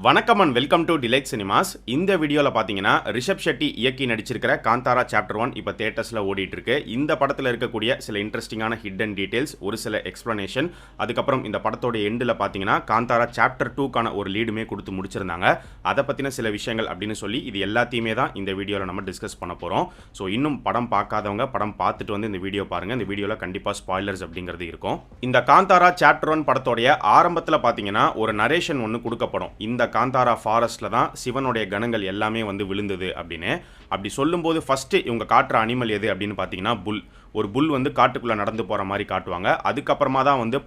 வணக்கம் and welcome to delight cinemas. இந்த வீடியோவில் பார்த்தீங்கன்னா ரிஷப் ஷெட்டி இயக்கி நடிச்சிருக்கிற காந்தாரா சாப்டர் 1 இப்போ தியேட்டர்ஸில் ஓடிட்டு இருக்கு. இந்த படத்தில் இருக்கக்கூடிய சில இன்ட்ரெஸ்டிங்கான ஹிடன் டீடைல்ஸ், ஒரு சில எக்ஸ்பிளனேஷன், அதுக்கப்புறம் இந்த படத்தோட எண்டில் பார்த்தீங்கன்னா காந்தாரா சாப்டர் 2க்கான ஒரு லீடுமே கொடுத்து முடிச்சிருந்தாங்க. அதை பற்றின சில விஷயங்கள் அப்படின்னு சொல்லி இது எல்லாத்தையுமே தான் இந்த வீடியோவில் நம்ம டிஸ்கஸ் பண்ண போகிறோம். ஸோ இன்னும் படம் பார்க்காதவங்க படம் பார்த்துட்டு வந்து இந்த வீடியோ பாருங்கள். இந்த வீடியோவில் கண்டிப்பாக ஸ்பாய்லர்ஸ் அப்படிங்கிறது இருக்கும். இந்த காந்தாரா சாப்டர் 1 படத்தோடைய ஆரம்பத்தில் பார்த்தீங்கன்னா ஒரு நரேஷன் ஒன்று கொடுக்கப்படும். இந்த காந்தாரா ஃபாரஸ்ட்ல தான் சிவனுடைய கணங்கள் எல்லாமே வந்து விழுந்தது அப்படின்னு. அப்படி சொல்லும்போது ஃபர்ஸ்ட் இவங்க காட்டுற அனிமல் எது அப்படின்னு பார்த்தீங்கன்னா புல். ஒரு புல் வந்து காட்டுக்குள்ளே நடந்து போகிற மாதிரி காட்டுவாங்க. அதுக்கப்புறமா தான் வந்து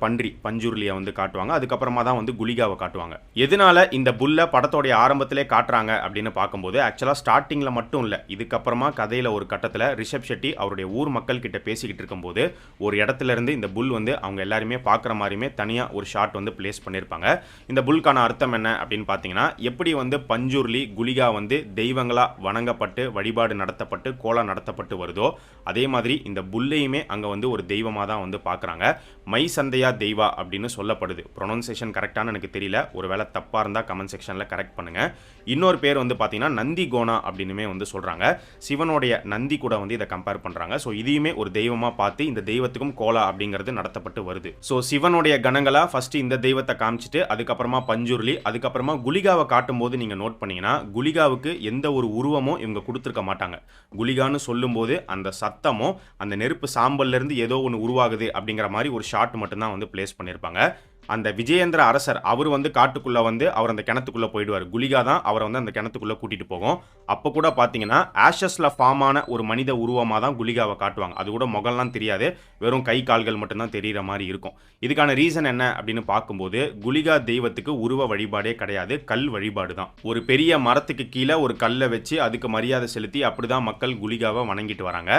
பஞ்சுருலியை வந்து காட்டுவாங்க. அதுக்கப்புறமா தான் வந்து குலிகாவை காட்டுவாங்க. எதனால இந்த புல்லை படத்தோடைய ஆரம்பத்திலே காட்டுறாங்க அப்படின்னு பார்க்கும்போது ஆக்சுவலாக ஸ்டார்டிங்கில் மட்டும் இல்லை, இதுக்கப்புறமா கதையில் ஒரு கட்டத்தில் ரிஷப் ஷெட்டி அவருடைய ஊர் மக்கள் கிட்ட பேசிக்கிட்டு இருக்கும்போது ஒரு இடத்துல இருந்து இந்த புல் வந்து அவங்க எல்லாருமே பார்க்குற மாதிரியுமே தனியாக ஒரு ஷாட் வந்து பிளேஸ் பண்ணியிருப்பாங்க. இந்த புல்கான அர்த்தம் என்ன அப்படின்னு பார்த்தீங்கன்னா, எப்படி வந்து பஞ்சுருலி குலிகா வந்து தெய்வங்களாக வணங்கப்பட்டு வழிபாடு நடத்தப்பட்டு கோலா நடத்தப்பட்டு வருதோ அதே மாதிரி இந்த புல்லையுமே அங்கே வந்து ஒரு தெய்வமாக தான் வந்து பார்க்குறாங்க. மை சந்தையா தெய்வா அப்படின்னு சொல்லப்படுது. ப்ரொனன்சியேஷன் கரெக்டானு எனக்கு தெரியல, ஒரு வேளை தப்பாக இருந்தால் கமெண்ட் செக்ஷனில் கரெக்ட் பண்ணுங்கள். இன்னொரு பேர் வந்து பார்த்தீங்கன்னா நந்தி கோனா அப்படின்னுமே வந்து சொல்கிறாங்க. சிவனுடைய நந்தி கூட வந்து இதை கம்பேர் பண்ணுறாங்க. ஸோ இதையுமே ஒரு தெய்வமாக பார்த்து இந்த தெய்வத்துக்கும் கோலா அப்படிங்கிறது நடத்தப்பட்டு வருது. ஸோ சிவனுடைய கணங்களாக ஃபஸ்ட்டு இந்த தெய்வத்தை காமிச்சிட்டு அதுக்கப்புறமா பஞ்சுருலி, அதுக்கப்புறமா குலிகாவை காட்டும்போது நீங்கள் நோட் பண்ணீங்கன்னா குலிகாவுக்கு எந்த ஒரு உருவமும் இவங்க கொடுத்துருக்க மாட்டாங்க. குலிகான்னு சொல்லும்போது அந்த சத்தமும் அந்த நெருப்பு சாம்பல்லேருந்து ஏதோ ஒன்று உருவாகுது அப்படிங்கிற மாதிரி ஒரு ஷாட் மட்டும்தான் வந்து பிளேஸ் பண்ணியிருப்பாங்க. அந்த விஜயேந்திர அரசர் அவர் வந்து காட்டுக்குள்ளே வந்து அவர் அந்த கிணத்துக்குள்ளே போயிடுவார். குலிகா தான் அவரை வந்து அந்த கிணத்துக்குள்ளே கூட்டிகிட்டு போகும். அப்போ கூட பார்த்தீங்கன்னா ஆஷஸில் ஃபார்ம் ஆன ஒரு மனித உருவமாக தான் குலிகாவை காட்டுவாங்க. அது கூட முகம்லாம் தெரியாது, வெறும் கை கால்கள் மட்டும்தான் தெரிகிற மாதிரி இருக்கும். இதுக்கான ரீசன் என்ன அப்படின்னு பார்க்கும்போது குலிகா தெய்வத்துக்கு உருவ வழிபாடே கிடையாது, கல் வழிபாடு தான். ஒரு பெரிய மரத்துக்கு கீழே ஒரு கல்லை வச்சு அதுக்கு மரியாதை செலுத்தி அப்படி தான் மக்கள் குலிகாவை வணங்கிட்டு வராங்க.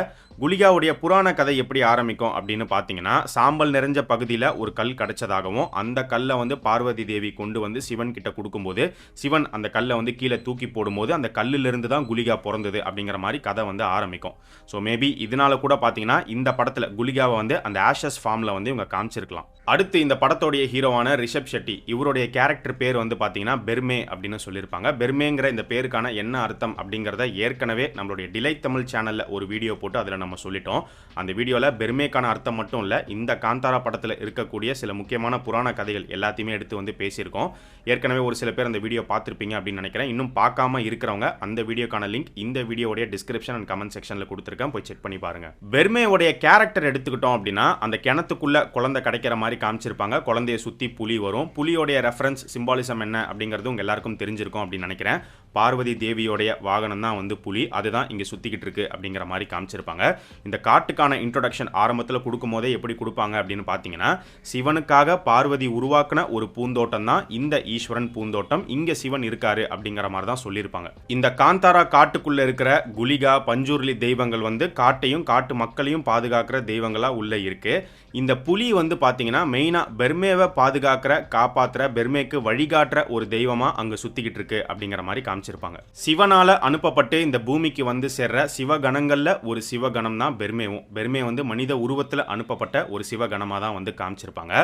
குலிகாவுடைய புராண கதை எப்படி ஆரம்பிக்கும் அப்படின்னு பார்த்தீங்கன்னா, சாம்பல் நிறைஞ்ச பகுதியில் ஒரு கல் கிடைச்சதாகவும் அந்த கல்லை வந்து பார்வதி தேவி கொண்டு வந்து சிவன் கிட்ட கொடுக்கும்போது சிவன் அந்த கல்லை வந்து கீழே தூக்கி போடும்போது அந்த கல்லிலிருந்து தான் குலிகா பிறந்தது அப்படிங்கிற மாதிரி கதை வந்து ஆரம்பிக்கும். ஸோ மேபி இதனால கூட பார்த்தீங்கன்னா இந்த படத்தில் குலிகாவை வந்து அந்த ஆஷஸ் ஃபார்மில் வந்து இவங்க காமிச்சிருக்கலாம். அடுத்து இந்த படத்தோடைய ஹீரோவான ரிஷப் ஷெட்டி, இவருடைய கேரக்டர் பேர் வந்து பார்த்தீங்கன்னா பெர்மே அப்படின்னு சொல்லியிருப்பாங்க. பெர்மேங்கிற இந்த பேருக்கான என்ன அர்த்தம் அப்படிங்கிறத ஏற்கனவே நம்மளுடைய டிலைட் தமிழ் சேனலில் ஒரு வீடியோ போட்டு அதில் நம்ம சொல்லிட்டோம். அந்த வீடியோவில் பெர்மேக்கான அர்த்தம் மட்டும் இல்லை, இந்த காந்தாரா படத்தில் இருக்கக்கூடிய சில முக்கியமான புராண கதைகள் எல்லாத்தையுமே எடுத்து வந்து பேசியிருக்கோம். ஏற்கனவே ஒரு சில பேர் அந்த வீடியோ பார்த்துருப்பீங்க அப்படின்னு நினைக்கிறேன். இன்னும் பார்க்காம இருக்கிறவங்க அந்த வீடியோக்கான லிங்க் இந்த வீடியோடைய டிஸ்கிரிப்ஷன் அண்ட் கமெண்ட் செக்ஷனில் கொடுத்துருக்கேன், போய் செக் பண்ணி பாருங்க. பெர்மேவுடைய கேரக்டர் எடுத்துக்கிட்டோம் அப்படின்னா அந்த கிணத்துக்குள்ள குழந்தை கிடைக்கிற மாதிரி காமிச்சிருப்பாங்க. குழந்தைய சுற்றி புலி வரும். புலியோடைய ரெஃபரன்ஸ் சிம்பாலிசம் என்ன அப்படிங்கிறது உங்க எல்லாருக்கும் தெரிஞ்சிருக்கும் அப்படின்னு நினைக்கிறேன். பார்வதி தேவியோடைய வாகனம் தான் வந்து புலி, அதுதான் இங்கே சுற்றிக்கிட்டு இருக்கு அப்படிங்கிற மாதிரி காமிச்சிருப்பாங்க. இந்த காட்டுக்கான இன்ட்ரோடக்ஷன் ஆரம்பத்தில் கொடுக்கும் போதே எப்படி கொடுப்பாங்க அப்படின்னு பார்த்தீங்கன்னா, சிவனுக்காக பார்வதி உருவாக்குன ஒரு பூந்தோட்டம் தான் இந்த ஈஸ்வரன் பூந்தோட்டம், இங்கே சிவன் இருக்காரு அப்படிங்கிற மாதிரி தான் சொல்லியிருப்பாங்க. இந்த காந்தாரா காட்டுக்குள்ள இருக்கிற குலிகா பஞ்சுருலி தெய்வங்கள் வந்து காட்டையும் காட்டு மக்களையும் பாதுகாக்கிற தெய்வங்களா உள்ள இருக்கு. இந்த புலி வந்து பார்த்தீங்கன்னா மெயினாக பெர்மேவை பாதுகாக்கிற காப்பாற்றுற பெர்மேக்கு வழிகாட்டுற ஒரு தெய்வமாக அங்கே சுற்றிக்கிட்டு இருக்கு அப்படிங்கிற மாதிரி காமிச்சிருப்பாங்க. சிவனால் அனுப்பப்பட்டு இந்த பூமிக்கு வந்து சேர்ற சிவகணங்களில் ஒரு சிவகணம் தான் பெர்மேவும். பெர்மே வந்து மனித உருவத்தில் அனுப்பப்பட்ட ஒரு சிவகணமாக தான் வந்து காமிச்சிருப்பாங்க.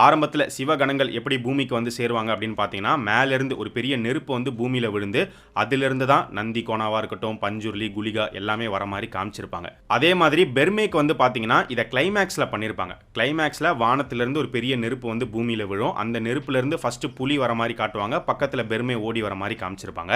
ஆரம்பத்தில் சிவகணங்கள் எப்படி பூமிக்கு வந்து சேருவாங்க அப்படின்னு பார்த்தீங்கன்னா, மேலேருந்து ஒரு பெரிய நெருப்பு வந்து பூமியில் விழுந்து அதிலிருந்து தான் நந்தி கோனாவாக இருக்கட்டும் பஞ்சுருலி குலிகா எல்லாமே வர மாதிரி காமிச்சிருப்பாங்க. அதே மாதிரி பெர்மேக்கு வந்து பார்த்தீங்கன்னா இதை கிளைமேக்ஸில் பண்ணியிருப்பாங்க. கிளைமேக்ஸில் வானத்திலிருந்து ஒரு பெரிய நெருப்பு வந்து பூமியில் விழும். அந்த நெருப்புலேருந்து ஃபர்ஸ்ட் புலி வர மாதிரி காட்டுவாங்க, பக்கத்தில் பெர்மே ஓடி வர மாதிரி காமிச்சிருப்பாங்க.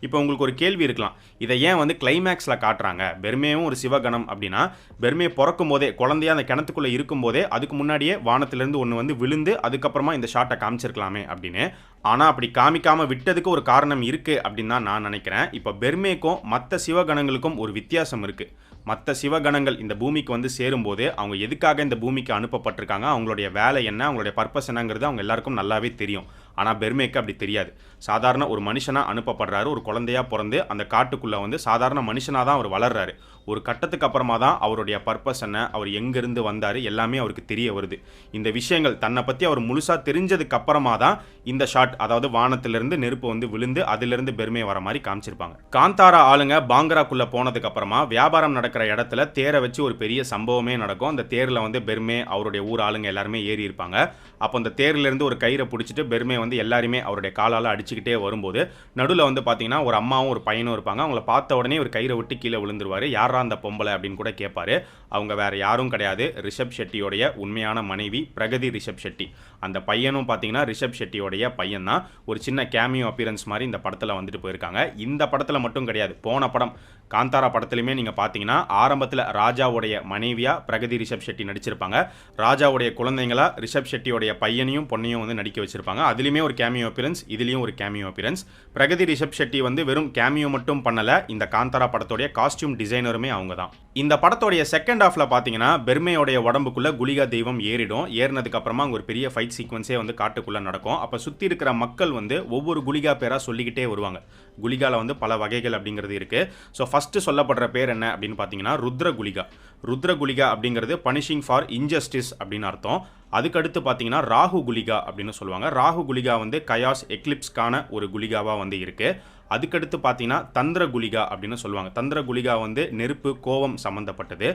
இப்போ உங்களுக்கு ஒரு கேள்வி இருக்கலாம், இதை ஏன் வந்து கிளைமேக்ஸில் காட்டுறாங்க? பெர்மேவும் ஒரு சிவகணம் அப்படின்னா பெர்மே பிறக்கும் போதே குழந்தையா அந்த கிணத்துக்குள்ளே இருக்கும் போதே அதுக்கு முன்னாடியே வானத்திலிருந்து ஒன்று வந்து விழுந்து அதுக்கப்புறமா இந்த ஷாட்டை காமிச்சிருக்கலாமே அப்படின்னு. ஆனால் அப்படி காமிக்காமல் விட்டதுக்கு ஒரு காரணம் இருக்குது அப்படின்னு தான் நான் நினைக்கிறேன். இப்போ பெர்மேக்கும் மற்ற சிவகணங்களுக்கும் ஒரு வித்தியாசம் இருக்குது. மற்ற சிவகணங்கள் இந்த பூமிக்கு வந்து சேரும்போது அவங்க எதுக்காக இந்த பூமிக்கு அனுப்பப்பட்டிருக்காங்க, அவங்களுடைய வேலை என்ன, அவங்களுடைய பர்பஸ் என்னங்கிறது அவங்க எல்லாருக்கும் நல்லாவே தெரியும். ஆனால் பெர்மேக்கு அப்படி தெரியாது. சாதாரண ஒரு மனுஷனாக அனுப்பப்படுறாரு, ஒரு குழந்தையாக பிறந்து அந்த காட்டுக்குள்ளே வந்து சாதாரண மனுஷனாக தான் அவர் வளர்றாரு. ஒரு கட்டத்துக்கு அப்புறமா தான் அவருடைய பர்பஸ் என்ன, அவர் எங்கிருந்து வந்தார் எல்லாமே அவருக்கு தெரிய வருது. இந்த விஷயங்கள் தன்னை பற்றி அவர் முழுசாக தெரிஞ்சதுக்கு அப்புறமா தான் இந்த ஷாட், அதாவது வானத்திலிருந்து நெருப்பு வந்து விழுந்து அதிலிருந்து பெர்மே வர மாதிரி காமிச்சிருப்பாங்க. காந்தாரா ஆளுங்க பாங்கராக்குள்ள போனதுக்கு அப்புறமா வியாபாரம் நடக்கிற இடத்துல தேரை வச்சு ஒரு பெரிய சம்பவமே நடக்கும். அந்த தேரில் வந்து பெர்மே அவருடைய ஊர் ஆளுங்க எல்லாருமே ஏறி இருப்பாங்க. அப்போ அந்த தேரிலிருந்து ஒரு கயிறை பிடிச்சிட்டு பெர்மே வந்து எல்லாருமே அவருடைய காலால் அடிச்சுக்கிட்டே வரும்போது நடுவில் வந்து பார்த்தீங்கன்னா ஒரு அம்மாவும் ஒரு பையனும் இருப்பாங்க. அவங்கள பார்த்த உடனே ஒரு கயிறை விட்டு கீழே விழுந்துருவாரு. யாரா அந்த பொம்பளை அப்படின்னு கூட கேட்பாரு. அவங்க வேற யாரும் கிடையாது, ரிஷப் ஷெட்டியோடைய உண்மையான மனைவி பிரகதி ரிஷப் ஷெட்டி. அந்த பையனும் பார்த்தீங்கன்னா ரிஷப் ஷெட்டியோடைய பையன் தான். ஒரு சின்ன கேமியோ அப்பியரன்ஸ் மாதிரி இந்த படத்தில் வந்துட்டு போயிருக்காங்க. இந்த படத்தில் மட்டும் கிடையாது, போன படம் காந்தாரா படத்துலையுமே நீங்கள் பார்த்தீங்கன்னா ஆரம்பத்தில் ராஜாவுடைய மனைவியா பிரகதி ரிஷப் ஷெட்டி நடிச்சிருப்பாங்க. ராஜாவுடைய குழந்தைங்களா ரிஷப் ஷெட்டியோடைய பையனையும் பொண்ணையும் வந்து நடிக்க வச்சிருப்பாங்க. அதுலேயுமே ஒரு கேமியோ அப்பியரன்ஸ், இதுலேயும் ஒரு கேமியோ அப்பியரன்ஸ். பிரகதி ரிஷப் ஷெட்டி வந்து வெறும் கேமியோ மட்டும் பண்ணல, இந்த காந்தாரா படத்தோடைய காஸ்டியூம் டிசைனருமே அவங்க தான். இந்த படத்தோடைய செகண்ட் ஹாஃப்ல பார்த்தீங்கன்னா பெர்மேயோடைய உடம்புக்குள்ள குலிகா தெய்வம் ஏறிடும். ஏறினதுக்கு அப்புறமா அங்கே ஒரு பெரிய ஃபைட் சீக்வன்ஸே வந்து காட்டுக்குள்ள நடக்கும். அப்போ சுற்றி இருக்கிற மக்கள் வந்து ஒவ்வொரு குலிகா பேராக சொல்லிக்கிட்டே வருவாங்க. குலிகால வந்து பல வகைகள் அப்படிங்கிறது இருக்கு. ஸோ ஃபர்ஸ்ட் சொல்லப்படுற பேர் என்ன அப்படின்னு பார்த்தீங்கன்னா ருத்ர குலிகா. ருத்ர குலிகா அப்படிங்கிறது பனிஷிங் ஃபார் இன்ஜஸ்டிஸ் அப்படின்னு அர்த்தம். அதுக்கடுத்து பார்த்தீங்கன்னா ராகு குலிகா அப்படின்னு சொல்லுவாங்க. ராகு குலிகா வந்து கயாஸ் எக்லிப்ஸ்க்கான ஒரு குலிகாவாக வந்து இருக்கு. அதுக்கடுத்து பார்த்தீங்கன்னா தந்திர குலிகா அப்படின்னு சொல்லுவாங்க. தந்திர குலிகா வந்து நெருப்பு கோபம் சம்மந்தப்பட்டது.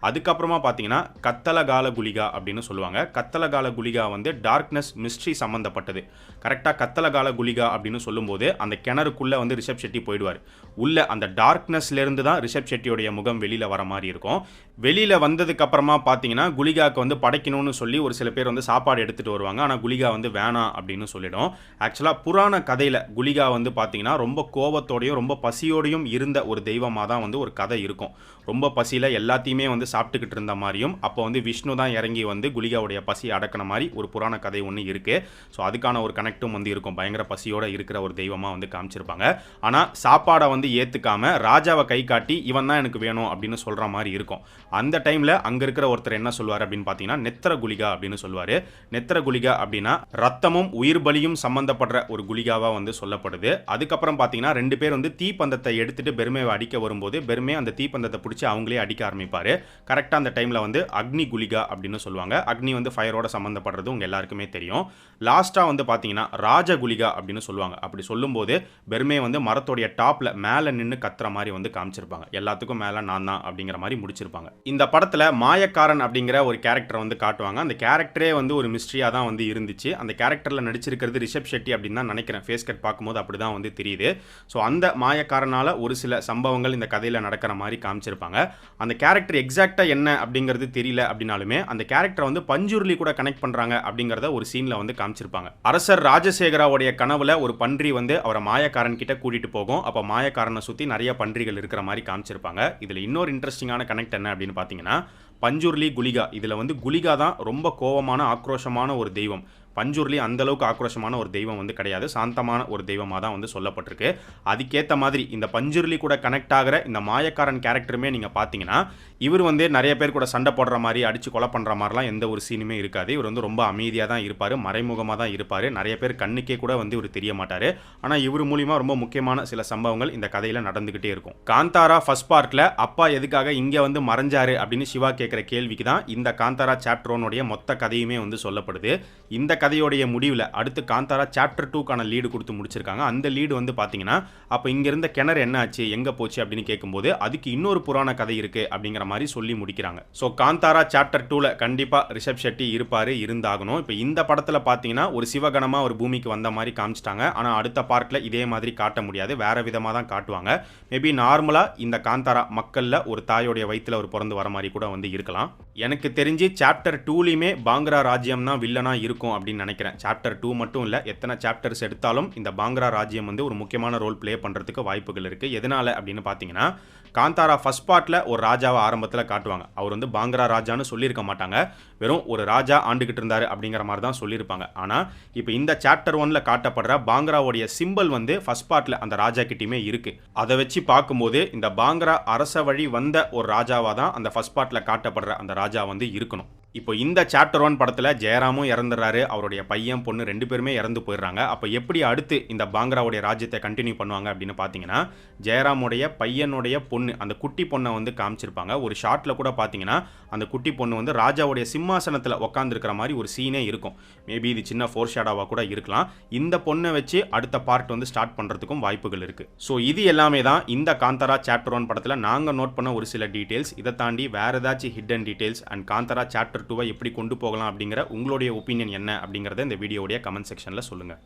அதுக்கப்புறமா பார்த்தீங்கன்னா கத்தலகால குலிகா அப்படின்னு சொல்லுவாங்க. கத்தலகால குலிகா வந்து டார்க்னஸ் மிஸ்ட்ரி சம்மந்தப்பட்டது. கரெக்டாக கத்தலகால குலிகா அப்படின்னு சொல்லும்போது அந்த கிணறுக்குள்ளே வந்து ரிஷப் ஷெட்டி போயிடுவார். உள்ள அந்த டார்க்னஸ்லேருந்து தான் ரிஷப் ஷெட்டியோடைய முகம் வெளியில் வர மாதிரி இருக்கும். வெளியில் வந்ததுக்கு அப்புறமா பார்த்தீங்கன்னா குலிகாவுக்கு வந்து படைக்கணும்னு சொல்லி ஒரு சில பேர் வந்து சாப்பாடு எடுத்துகிட்டு வருவாங்க. ஆனால் குலிகா வந்து வேணாம் அப்படின்னு சொல்லிடும். ஆக்சுவலாக புராண கதையில் குலிகா வந்து பார்த்தீங்கன்னா ரொம்ப கோபத்தோடையும் ரொம்ப பசியோடையும் இருந்த ஒரு தெய்வமாக தான் வந்து ஒரு கதை இருக்கும். ரொம்ப பசியில் எல்லாத்தையுமே வந்து சாப்பிட்டுக்கிட்டு இருந்த மாதிரியும், அப்போ வந்து விஷ்ணு தான் இறங்கி வந்து குலிகாவுடைய பசியை அடக்கின மாதிரி ஒரு புராண கதை ஒன்று இருக்குது. ஸோ அதுக்கான ஒரு கனெக்டும் வந்து இருக்கும். பயங்கர பசியோடு இருக்கிற ஒரு தெய்வமாக வந்து காமிச்சிருப்பாங்க. ஆனால் சாப்பாடை வந்து ஏற்றுக்காம ராஜாவை கை காட்டி இவன் தான் எனக்கு வேணும் அப்படின்னு சொல்கிற மாதிரி இருக்கும். அந்த டைமில் அங்கே இருக்கிற ஒருத்தர் என்ன சொல்லுவார் அப்படின்னு பார்த்தீங்கன்னா நெத்திர குலிகா அப்படின்னு சொல்லுவார். நெத்திர குலிகா அப்படின்னா ரத்தமும் உயிர் பலியும் சம்மந்தப்படுற ஒரு குலிகாவாக வந்து சொல்லப்படுது. அதுக்கப்புறம் பார்த்தீங்கன்னா 2 பேர் வந்து தீப்பந்தத்தை எடுத்துட்டு பெர்மேவை அடிக்க வரும்போது பெர்மே அந்த தீப்பந்தத்தை பிடிச்சி அவங்களே அடிக்க ஆரம்பிப்பார். கரெக்டாக அந்த டைமில் வந்து அக்னி குலிகா அப்படின்னு சொல்லுவாங்க. அக்னி வந்து ஃபயரோட சம்மந்தப்படுறது உங்கள் எல்லாருக்குமே தெரியும். லாஸ்ட்டாக வந்து பார்த்தீங்கன்னா ராஜ குலிகா அப்படின்னு சொல்லுவாங்க. அப்படி சொல்லும்போது பெர்மே வந்து மரத்தோடைய டாப்பில் மேலே நின்று கத்துற மாதிரி வந்து காமிச்சிருப்பாங்க. எல்லாத்துக்கும் மேலே நான் தான் அப்படிங்கிற மாதிரி முடிச்சிருப்பாங்க. இந்த படத்தில் மாயக்காரன் அப்படிங்கிற ஒரு கேரக்டரை வந்து காட்டுவாங்க. அந்த கேரக்டரே வந்து ஒரு மிஸ்ட்ரியாக தான் வந்து இருந்துச்சு. அந்த கேரக்டரில் நடிச்சிருக்கிறது ரிஷப் ஷெட்டி அப்படின்னு தான் நினைக்கிறேன். ஃபேஸ் கட் பார்க்கும்போது அப்படி தான் வந்து தெரியுது. ஸோ அந்த மாயக்காரனால் ஒரு சில சம்பவங்கள் இந்த கதையில் நடக்கிற மாதிரி காமிச்சிருப்பாங்க. அந்த கேரக்டர் எக்ஸாக்டாக என்ன அப்படிங்கிறது தெரியல அப்படின்னாலுமே அந்த கேரக்டரை வந்து பஞ்சுருளி கூட கனெக்ட் பண்ணுறாங்க அப்படிங்கிறத ஒரு சீனில் வந்து காமிச்சிருப்பாங்க. அரசர் ராஜசேகராவுடைய கனவுல ஒரு பன்றி வந்து அவரை மாயக்காரன் கிட்ட கூட்டிட்டு போகும். அப்போ மாயக்காரனை சுற்றி நிறைய பன்றிகள் இருக்கிற மாதிரி காமிச்சிருப்பாங்க. இதில் இன்னொரு இன்ட்ரெஸ்டிங்கான கனெக்ட் என்ன அப்படின்னு பார்த்தீங்கன்னா பஞ்சுர்லி குலிகா. இதில் வந்து குலிகா தான் ரொம்ப கோபமான ஆக்ரோஷமான ஒரு தெய்வம். பஞ்சுர்லி அந்த அளவுக்கு ஆக்ரோஷமான ஒரு தெய்வம் வந்து கிடையாது, சாந்தமான ஒரு தெய்வமாக தான் வந்து சொல்லப்பட்டிருக்கு. அதுக்கேற்ற மாதிரி இந்த பஞ்சுர்லி கூட கனெக்ட் ஆகிற இந்த மாயக்காரன் கேரக்டருமே நீங்கள் பார்த்தீங்கன்னா இவர் வந்து நிறைய பேர் கூட சண்டை போடுற மாதிரி அடித்து கொலை பண்ணுற மாதிரிலாம் எந்த ஒரு சீனுமே இருக்காது. இவர் வந்து ரொம்ப அமைதியாக தான் இருப்பார், மறைமுகமாக தான் இருப்பார். நிறைய பேர் கண்ணுக்கே கூட வந்து இவர் தெரிய மாட்டார். ஆனால் இவர் மூலிமா ரொம்ப முக்கியமான சில சம்பவங்கள் இந்த கதையில் நடந்துக்கிட்டே இருக்கும். காந்தாரா ஃபர்ஸ்ட் பார்ட்டில் அப்பா எதுக்காக இங்கே வந்து மறைஞ்சாரு அப்படின்னு சிவா கேட்குற கேள்விக்கு தான் இந்த காந்தாரா சாப்டர் 1 மொத்த கதையுமே வந்து சொல்லப்படுது. இந்த கதையோடைய முடிவில் அடுத்து காந்தாரா சாப்டர் 2க்கான லீடு கொடுத்து முடிச்சிருக்காங்க. அந்த லீடு வந்து பார்த்தீங்கன்னா அப்போ இங்கே இருந்த கிணறு என்ன ஆச்சு, எங்கே போச்சு அப்படின்னு கேட்கும்போது அதுக்கு இன்னொரு புராண கதை இருக்குது அப்படிங்கிற மாதிரி சொல்லி முடிக்கிறாங்க. ஸோ காந்தாரா சாப்டர் 2ல கண்டிப்பாக ரிஷப் ஷெட்டி இருப்பார், இருந்தாகணும். இப்போ இந்த படத்தில் பார்த்தீங்கன்னா ஒரு சிவகணமாக ஒரு பூமிக்கு வந்த மாதிரி காமிச்சிட்டாங்க. ஆனால் அடுத்த பார்ட்டில் இதே மாதிரி காட்ட முடியாது, வேற விதமாக தான் காட்டுவாங்க. மேபி நார்மலாக இந்த காந்தாரா மக்களில் ஒரு தாயோடைய வயிற்றில் ஒரு பிறந்து வர மாதிரி கூட வந்து இருக்கலாம். எனக்கு தெரிஞ்சு சாப்டர் 2லையுமே பாங்கரா ராஜ்யம் தான் வில்லனா இருக்கும் அப்படின்னு நினைக்கிறேன். சாப்டர் 2 மட்டும் இல்லை, எத்தனை சாப்டர்ஸ் எடுத்தாலும் இந்த பாங்கரா ராஜ்யம் வந்து ஒரு முக்கியமான ரோல் ப்ளே பண்ணுறதுக்கு வாய்ப்புகள் இருக்குது. எதனால அப்படின்னு பார்த்தீங்கன்னா காந்தாரா ஃபர்ஸ்ட் பார்ட்டில் ஒரு ராஜாவை ஆரம்பத்தில் காட்டுவாங்க. அவர் வந்து பாங்கரா ராஜான்னு சொல்லியிருக்க மாட்டாங்க, வெறும் ஒரு ராஜா ஆண்டுகிட்டு இருந்தார் அப்படிங்கிற மாதிரி தான் சொல்லியிருப்பாங்க. ஆனால் இப்போ இந்த சாப்டர் 1ல காட்டப்படுற பாங்கராவுடைய சிம்பிள் வந்து ஃபர்ஸ்ட் பார்ட்டில் அந்த ராஜா கிட்டேயுமே இருக்குது. அதை வச்சு பார்க்கும்போது இந்த பாங்கரா அரச வழி வந்த ஒரு ராஜாவாக தான் அந்த ஃபர்ஸ்ட் பார்ட்டில் காட்டப்படுற அந்த ராஜா வந்து இருக்கணும். இப்போ இந்த சாப்டர் 1 படத்தில் ஜெயராமும் இறந்துடுறாரு, அவருடைய பையன் பொண்ணு 2 பேருமே இறந்து போயிடுறாங்க. அப்போ எப்படி அடுத்து இந்த பாங்கராவுடைய ராஜ்யத்தை கண்டினியூ பண்ணுவாங்க அப்படின்னு பார்த்தீங்கன்னா, ஜெயராமுடைய பையனுடைய பொண்ணு, அந்த குட்டி பொண்ணை வந்து காமிச்சிருப்பாங்க. ஒரு ஷாட்டில் கூட பார்த்தீங்கன்னா அந்த குட்டி பொண்ணு வந்து ராஜாவுடைய சிம்மாசனத்தில் உட்காந்துருக்கிற மாதிரி ஒரு சீனே இருக்கும். மேபி இது சின்ன ஃபோர் ஷேடாவாக கூட இருக்கலாம். இந்த பொண்ணை வச்சு அடுத்த பார்ட் வந்து ஸ்டார்ட் பண்ணுறதுக்கும் வாய்ப்புகள் இருக்குது. ஸோ இது எல்லாமே தான் இந்த காந்தாரா சாப்டர் 1 படத்தில் நாங்கள் நோட் பண்ண ஒரு சில டீட்டெயில்ஸ். இதை தாண்டி வேறு ஏதாச்சும் hidden details and Kantara chapter 2 எப்படி கொண்டு போகலாம் அப்படிங்கிற உங்களுடைய ஒப்பீனியன் என்ன அப்படிங்கிறத இந்த வீடியோடைய கமெண்ட் செக்ஷனில் சொல்லுங்கள்.